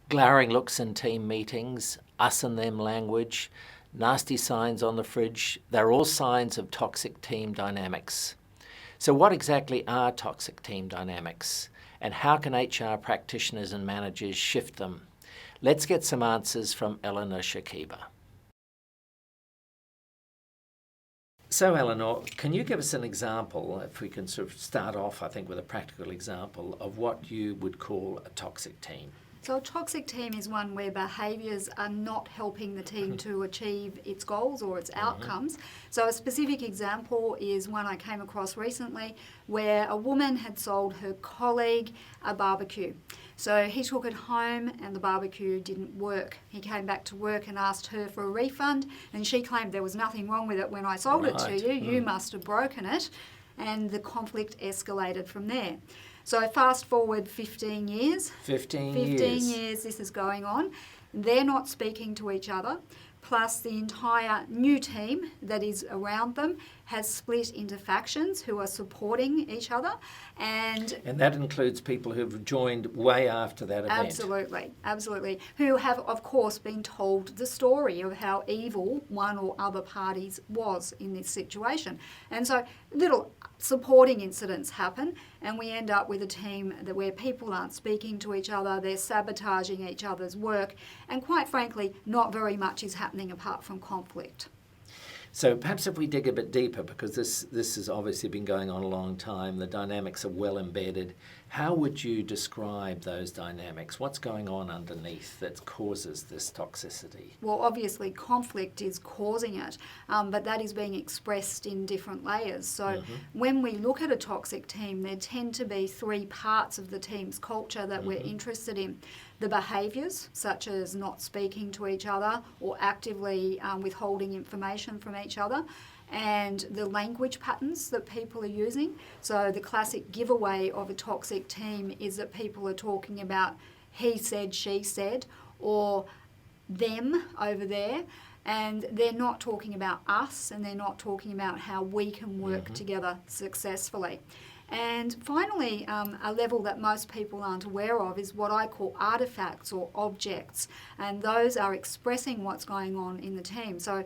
Glowering looks in team meetings, us and them language, nasty signs on the fridge, they're all signs of toxic team dynamics. So what exactly are toxic team dynamics, and how can HR practitioners and managers shift them? Let's get some answers from Eleanor Shakiba. So Eleanor, can you give us an example, if we can sort of start off, I think, with a practical example of what you would call a toxic team? So a toxic team is one where behaviours are not helping the team to achieve its goals or its outcomes. So a specific example is one I came across recently where a woman had sold her colleague a barbecue. So he took it home and the barbecue didn't work. He came back to work and asked her for a refund, and she claimed there was nothing wrong with it when I sold it to you. You must have broken it. And the conflict escalated from there. So fast forward 15 years. 15 years this is going on. They're not speaking to each other. Plus the entire new team that is around them has split into factions who are supporting each other. And that includes people who've joined way after that event. Absolutely. Who have, of course, been told the story of how evil one or other parties was in this situation. And so little supporting incidents happen, and we end up with a team where people aren't speaking to each other, they're sabotaging each other's work, and quite frankly, not very much is happening apart from conflict. So perhaps if we dig a bit deeper, because this has obviously been going on a long time, the dynamics are well embedded. How would you describe those dynamics? What's going on underneath that causes this toxicity? Well, obviously conflict is causing it, but that is being expressed in different layers. So when we look at a toxic team, there tend to be three parts of the team's culture that we're interested in. The behaviours, such as not speaking to each other or actively withholding information from each other, and the language patterns that people are using. So the classic giveaway of a toxic team is that people are talking about he said, she said, or them over there, and they're not talking about us, and they're not talking about how we can work together successfully. And finally, a level that most people aren't aware of is what I call artefacts or objects, and those are expressing what's going on in the team. So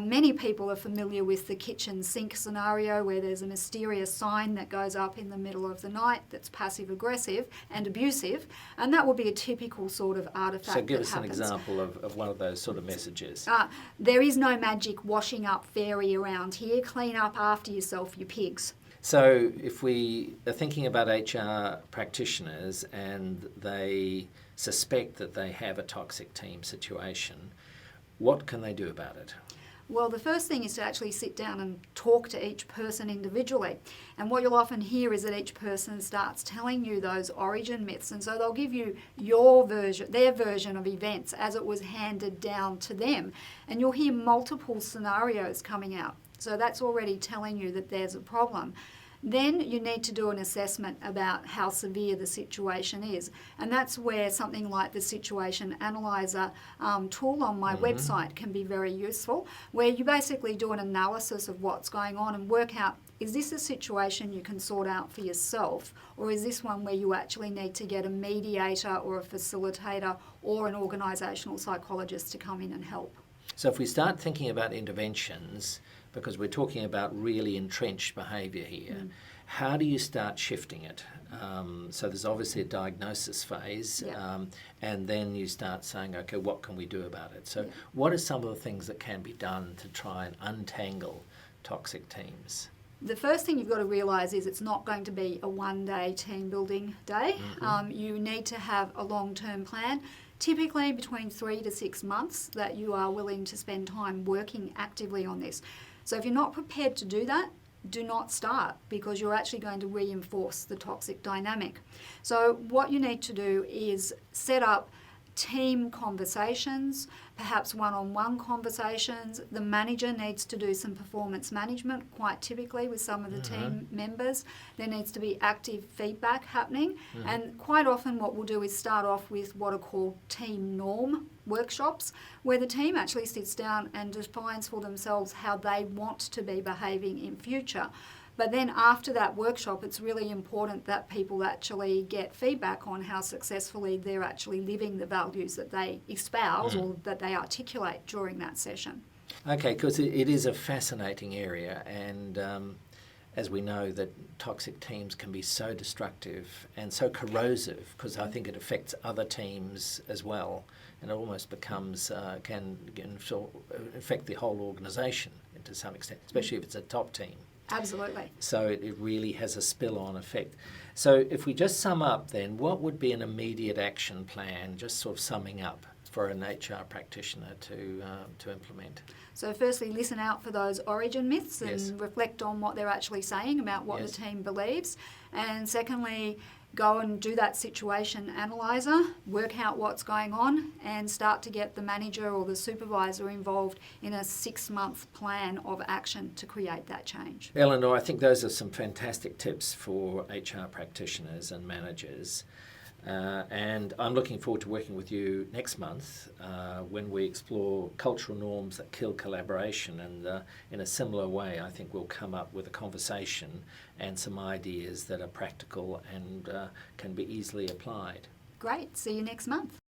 many people are familiar with the kitchen sink scenario where there's a mysterious sign that goes up in the middle of the night that's passive-aggressive and abusive, and that would be a typical sort of artefact. So give us an example of one of those sort of messages. There is no magic washing up fairy around here. Clean up after yourself, you pigs. So if we are thinking about HR practitioners and they suspect that they have a toxic team situation, what can they do about it? Well, the first thing is to actually sit down and talk to each person individually. And what you'll often hear is that each person starts telling you those origin myths. And so they'll give you their version of events as it was handed down to them. And you'll hear multiple scenarios coming out. So that's already telling you that there's a problem. Then you need to do an assessment about how severe the situation is. And that's where something like the Situation Analyzer tool on my website can be very useful, where you basically do an analysis of what's going on and work out, is this a situation you can sort out for yourself, or is this one where you actually need to get a mediator or a facilitator or an organisational psychologist to come in and help? So if we start thinking about interventions, because we're talking about really entrenched behaviour here, how do you start shifting it? So there's obviously a diagnosis phase, and then you start saying, okay, what can we do about it? So what are some of the things that can be done to try and untangle toxic teams? The first thing you've got to realise is it's not going to be a one-day team building day. You need to have a long-term plan, typically between 3 to 6 months, that you are willing to spend time working actively on this. So if you're not prepared to do that, do not start, because you're actually going to reinforce the toxic dynamic. So what you need to do is set up team conversations, perhaps one-on-one conversations. The manager needs to do some performance management, quite typically with some of the team members. There needs to be active feedback happening. And quite often what we'll do is start off with what are called team norm workshops, where the team actually sits down and defines for themselves how they want to be behaving in future. But then after that workshop, it's really important that people actually get feedback on how successfully they're actually living the values that they espouse or that they articulate during that session. Okay, because it is a fascinating area, and as we know, that toxic teams can be so destructive and so corrosive, because I think it affects other teams as well, and it almost becomes can affect the whole organisation to some extent, especially if it's a top team. Absolutely. So it really has a spill-on effect. So if we just sum up then, what would be an immediate action plan, just sort of summing up, for an HR practitioner to implement? So firstly, listen out for those origin myths and Yes. reflect on what they're actually saying about what Yes. the team believes. And secondly, go and do that situation analyzer, work out what's going on, and start to get the manager or the supervisor involved in a 6-month plan of action to create that change. Eleanor, I think those are some fantastic tips for HR practitioners and managers. And I'm looking forward to working with you next month when we explore cultural norms that kill collaboration. And in a similar way, I think we'll come up with a conversation and some ideas that are practical and can be easily applied. Great. See you next month.